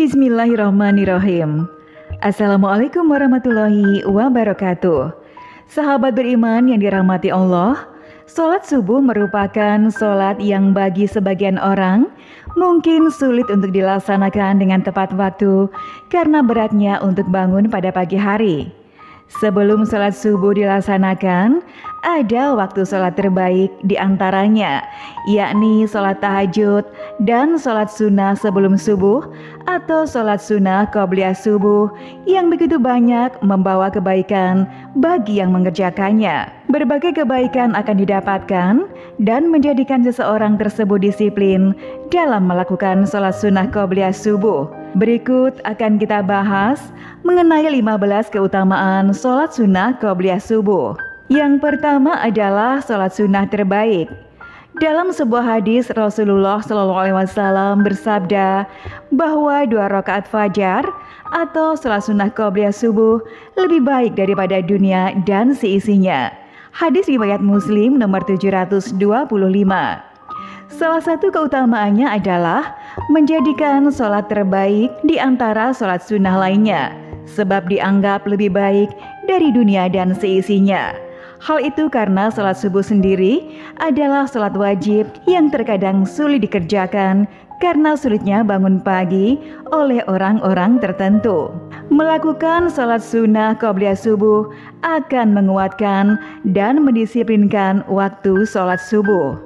Bismillahirrahmanirrahim. Assalamualaikum warahmatullahi wabarakatuh. Sahabat beriman yang dirahmati Allah, sholat subuh merupakan sholat yang bagi sebagian orang mungkin sulit untuk dilaksanakan dengan tepat waktu karena beratnya untuk bangun pada pagi hari. Sebelum sholat subuh dilaksanakan, ada waktu sholat terbaik diantaranya, yakni sholat tahajud dan sholat sunnah sebelum subuh atau sholat sunnah qobliyah subuh yang begitu banyak membawa kebaikan bagi yang mengerjakannya. Berbagai kebaikan akan didapatkan dan menjadikan seseorang tersebut disiplin dalam melakukan sholat sunnah qobliyah subuh. Berikut akan kita bahas mengenai 15 keutamaan sholat sunnah qobliyah subuh. Yang pertama adalah sholat sunnah terbaik. Dalam sebuah hadis Rasulullah SAW bersabda bahwa 2 rakaat fajar atau sholat sunnah qobliyah subuh lebih baik daripada dunia dan seisinya. Hadis riwayat Muslim nomor 725. Salah satu keutamaannya adalah menjadikan sholat terbaik di antara sholat sunnah lainnya, sebab dianggap lebih baik dari dunia dan seisinya. Hal itu karena sholat subuh sendiri adalah sholat wajib yang terkadang sulit dikerjakan karena sulitnya bangun pagi oleh orang-orang tertentu. Melakukan sholat sunnah qobliyah subuh akan menguatkan dan mendisiplinkan waktu sholat subuh.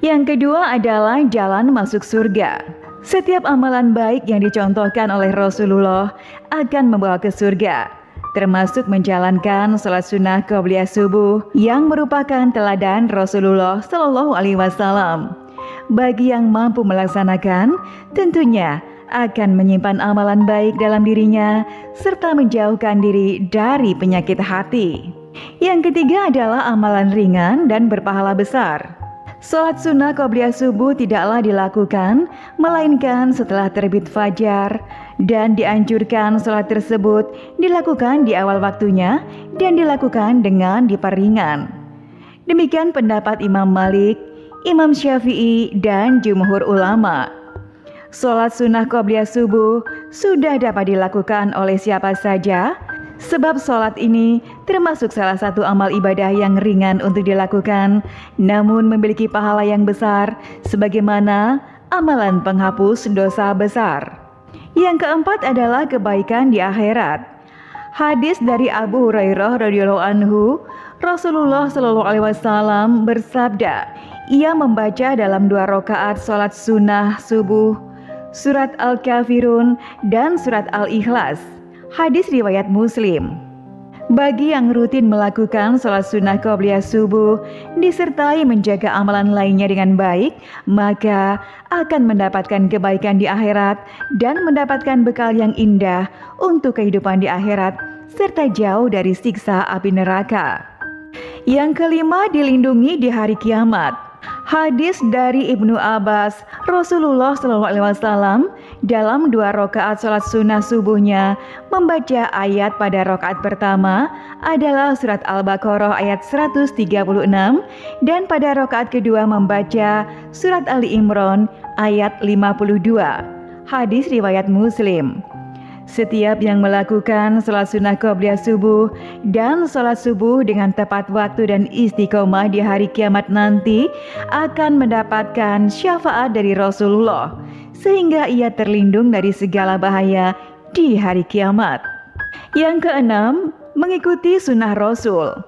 Yang kedua adalah jalan masuk surga. Setiap amalan baik yang dicontohkan oleh Rasulullah akan membawa ke surga, termasuk menjalankan sholat sunnah qobliyah subuh yang merupakan teladan Rasulullah SAW. Bagi yang mampu melaksanakan, tentunya akan menyimpan amalan baik dalam dirinya serta menjauhkan diri dari penyakit hati. Yang ketiga adalah amalan ringan dan berpahala besar. Sholat sunnah qobliyah subuh tidaklah dilakukan melainkan setelah terbit fajar dan dianjurkan sholat tersebut dilakukan di awal waktunya dan dilakukan dengan diperingan. Demikian pendapat Imam Malik, Imam Syafi'i, dan jumhur ulama. Sholat sunnah qobliyah subuh sudah dapat dilakukan oleh siapa saja, sebab sholat ini termasuk salah satu amal ibadah yang ringan untuk dilakukan, namun memiliki pahala yang besar, sebagaimana amalan penghapus dosa besar. Yang keempat adalah kebaikan di akhirat. Hadis dari Abu Hurairah radhiyallahu anhu, Rasulullah SAW bersabda, ia membaca dalam 2 rakaat sholat sunnah subuh, surat Al-Kafirun dan surat Al-Ikhlas. Hadis riwayat Muslim. Bagi yang rutin melakukan sholat sunnah qobliyah subuh disertai menjaga amalan lainnya dengan baik, maka akan mendapatkan kebaikan di akhirat dan mendapatkan bekal yang indah untuk kehidupan di akhirat serta jauh dari siksa api neraka. Yang kelima, dilindungi di hari kiamat. Hadis dari Ibnu Abbas, Rasulullah SAW dalam 2 rakaat sholat sunnah subuhnya membaca ayat pada rakaat pertama adalah surat Al-Baqarah ayat 136 dan pada rakaat kedua membaca surat Ali Imran ayat 52. Hadis riwayat Muslim. Setiap yang melakukan sholat sunnah qobliyah subuh dan sholat subuh dengan tepat waktu dan istiqomah di hari kiamat nanti akan mendapatkan syafaat dari Rasulullah, sehingga ia terlindung dari segala bahaya di hari kiamat. Yang keenam, mengikuti sunnah Rasul.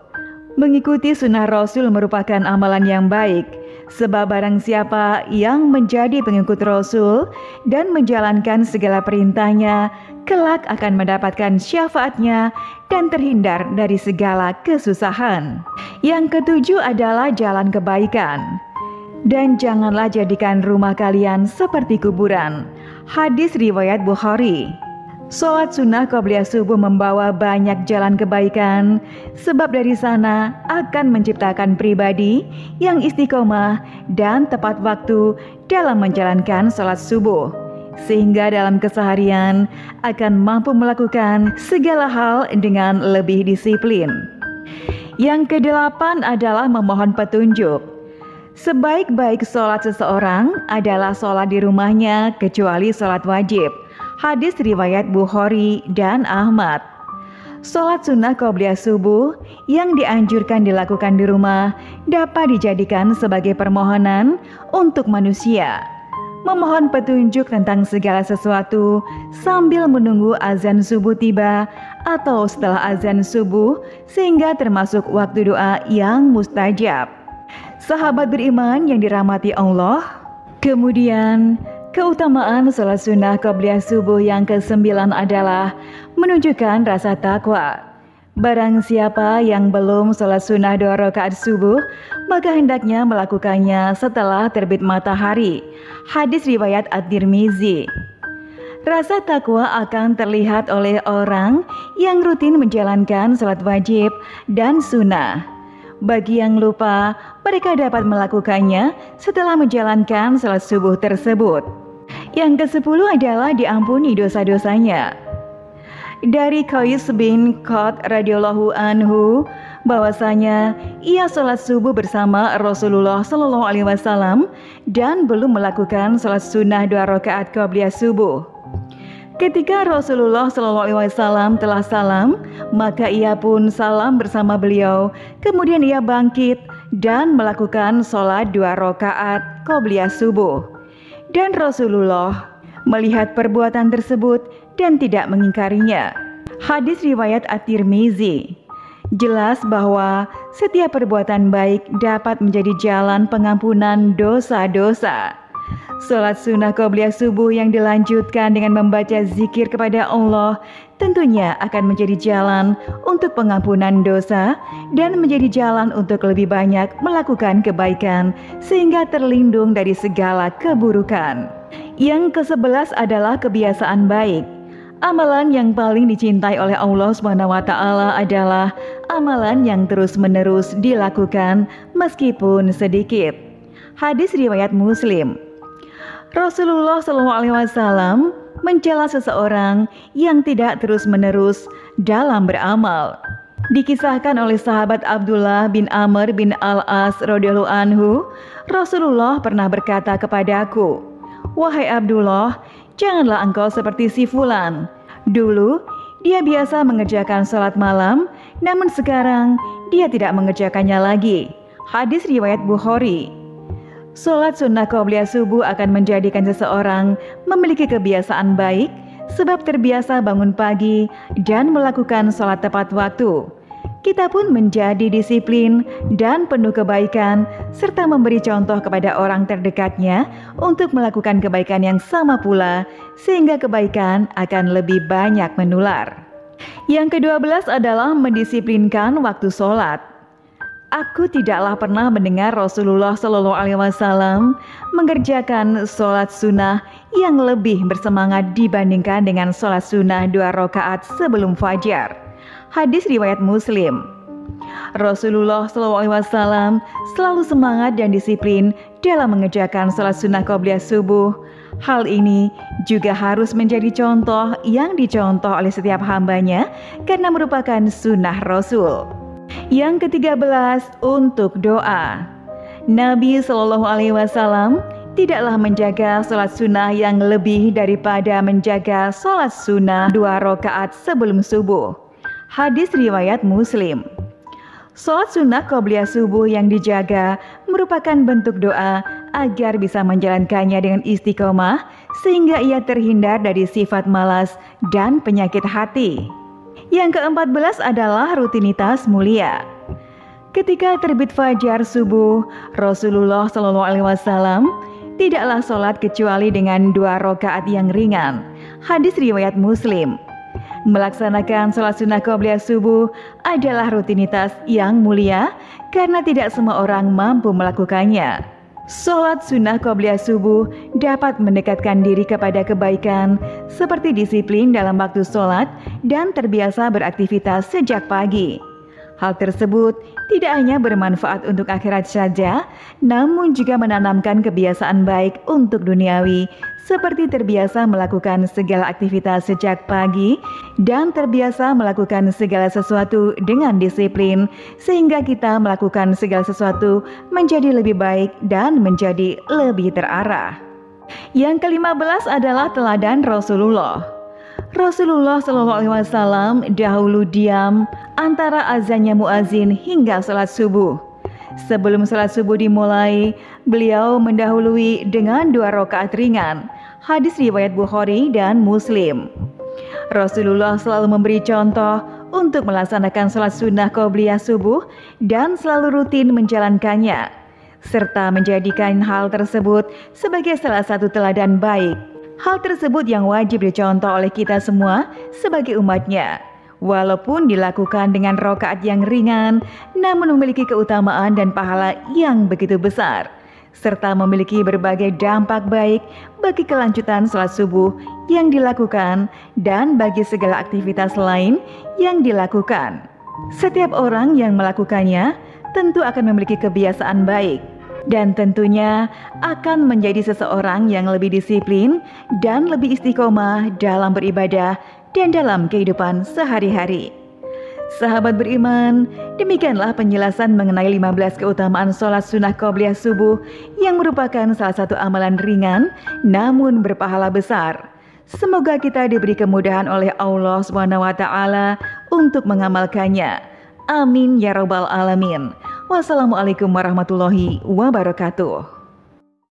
Mengikuti sunnah Rasul merupakan amalan yang baik, sebab barang siapa yang menjadi pengikut Rasul dan menjalankan segala perintahnya, kelak akan mendapatkan syafaatnya dan terhindar dari segala kesusahan. Yang ketujuh adalah jalan kebaikan. Dan janganlah jadikan rumah kalian seperti kuburan. Hadis riwayat Bukhari. Sholat sunnah qobliyah subuh membawa banyak jalan kebaikan, sebab dari sana akan menciptakan pribadi yang istiqomah dan tepat waktu dalam menjalankan sholat subuh, sehingga dalam keseharian akan mampu melakukan segala hal dengan lebih disiplin. Yang kedelapan adalah memohon petunjuk. Sebaik-baik sholat seseorang adalah sholat di rumahnya kecuali sholat wajib. Hadis riwayat Bukhari dan Ahmad. Sholat sunnah qobliyah subuh yang dianjurkan dilakukan di rumah dapat dijadikan sebagai permohonan untuk manusia, memohon petunjuk tentang segala sesuatu sambil menunggu azan subuh tiba atau setelah azan subuh, sehingga termasuk waktu doa yang mustajab. Sahabat beriman yang dirahmati Allah, kemudian keutamaan sholat sunnah qobliyah subuh yang ke-9 adalah menunjukkan rasa takwa. Barang siapa yang belum sholat sunnah 2 rakaat subuh, maka hendaknya melakukannya setelah terbit matahari. Hadis riwayat At-Tirmizi. Rasa takwa akan terlihat oleh orang yang rutin menjalankan sholat wajib dan sunnah. Bagi yang lupa, mereka dapat melakukannya setelah menjalankan sholat subuh tersebut. Yang ke-10 adalah diampuni dosa-dosanya. Dari Qais bin Qad radhiyallahu anhu bahwasanya ia sholat subuh bersama Rasulullah Shallallahu Alaihi Wasallam dan belum melakukan sholat sunnah 2 rakaat qobliyah subuh. Ketika Rasulullah Shallallahu Alaihi Wasallam telah salam, maka ia pun salam bersama beliau. Kemudian ia bangkit dan melakukan sholat 2 rakaat qobliyah subuh. Dan Rasulullah melihat perbuatan tersebut dan tidak mengingkarinya. Hadis riwayat At-Tirmizi. Jelas bahwa setiap perbuatan baik dapat menjadi jalan pengampunan dosa-dosa. Sholat sunnah qobliyah subuh yang dilanjutkan dengan membaca zikir kepada Allah tentunya akan menjadi jalan untuk pengampunan dosa dan menjadi jalan untuk lebih banyak melakukan kebaikan sehingga terlindung dari segala keburukan. Yang ke-11 adalah kebiasaan baik. Amalan yang paling dicintai oleh Allah SWT adalah amalan yang terus-menerus dilakukan meskipun sedikit. Hadis riwayat Muslim. Rasulullah SAW mencela seseorang yang tidak terus-menerus dalam beramal. Dikisahkan oleh sahabat Abdullah bin Amr bin Al-As radhiyallahu anhu, Rasulullah pernah berkata kepadaku, "Wahai Abdullah, janganlah engkau seperti si fulan. Dulu dia biasa mengerjakan sholat malam, namun sekarang dia tidak mengerjakannya lagi." Hadis riwayat Bukhari. Sholat sunnah qobliyah subuh akan menjadikan seseorang memiliki kebiasaan baik sebab terbiasa bangun pagi dan melakukan sholat tepat waktu. Kita pun menjadi disiplin dan penuh kebaikan serta memberi contoh kepada orang terdekatnya untuk melakukan kebaikan yang sama pula sehingga kebaikan akan lebih banyak menular. Yang ke-12 adalah mendisiplinkan waktu sholat. Aku tidaklah pernah mendengar Rasulullah Shallallahu Alaihi Wasallam mengerjakan sholat sunnah yang lebih bersemangat dibandingkan dengan sholat sunnah 2 rakaat sebelum fajar. Hadis riwayat Muslim. Rasulullah Shallallahu Alaihi Wasallam selalu semangat dan disiplin dalam mengerjakan sholat sunnah qobliyah subuh. Hal ini juga harus menjadi contoh yang dicontoh oleh setiap hambanya karena merupakan sunnah Rasul. Yang ke-13 untuk doa. Nabi Shallallahu Alaihi Wasallam tidaklah menjaga sholat sunnah yang lebih daripada menjaga sholat sunnah 2 rakaat sebelum subuh. Hadis riwayat Muslim. Sholat sunnah qobliyah subuh yang dijaga merupakan bentuk doa agar bisa menjalankannya dengan istiqomah sehingga ia terhindar dari sifat malas dan penyakit hati. Yang ke-14 adalah rutinitas mulia. Ketika terbit fajar subuh, Rasulullah Shallallahu Alaihi Wasallam tidaklah sholat kecuali dengan 2 rakaat yang ringan. Hadis riwayat Muslim. Melaksanakan sholat sunnah qobliyah subuh adalah rutinitas yang mulia karena tidak semua orang mampu melakukannya. Sholat sunnah qobliyah subuh dapat mendekatkan diri kepada kebaikan seperti disiplin dalam waktu sholat dan terbiasa beraktivitas sejak pagi. Hal tersebut tidak hanya bermanfaat untuk akhirat saja, namun juga menanamkan kebiasaan baik untuk duniawi, seperti terbiasa melakukan segala aktivitas sejak pagi dan terbiasa melakukan segala sesuatu dengan disiplin, sehingga kita melakukan segala sesuatu menjadi lebih baik dan menjadi lebih terarah. Yang ke-15 adalah teladan Rasulullah. Rasulullah SAW dahulu diam antara azannya muazin hingga salat subuh. Sebelum salat subuh dimulai, beliau mendahului dengan 2 rakaat ringan. Hadis riwayat Bukhari dan Muslim. Rasulullah selalu memberi contoh untuk melaksanakan salat sunnah qobliyah subuh dan selalu rutin menjalankannya, serta menjadikan hal tersebut sebagai salah satu teladan baik. Hal tersebut yang wajib dicontoh oleh kita semua sebagai umatnya. Walaupun dilakukan dengan rakaat yang ringan, namun memiliki keutamaan dan pahala yang begitu besar, serta memiliki berbagai dampak baik bagi kelanjutan salat subuh yang dilakukan dan bagi segala aktivitas lain yang dilakukan. Setiap orang yang melakukannya tentu akan memiliki kebiasaan baik, dan tentunya akan menjadi seseorang yang lebih disiplin dan lebih istiqomah dalam beribadah dan dalam kehidupan sehari-hari. Sahabat beriman, demikianlah penjelasan mengenai 15 keutamaan sholat sunnah qobliyah subuh yang merupakan salah satu amalan ringan namun berpahala besar. Semoga kita diberi kemudahan oleh Allah SWT untuk mengamalkannya. Amin ya rabbal alamin. Wassalamualaikum warahmatullahi wabarakatuh.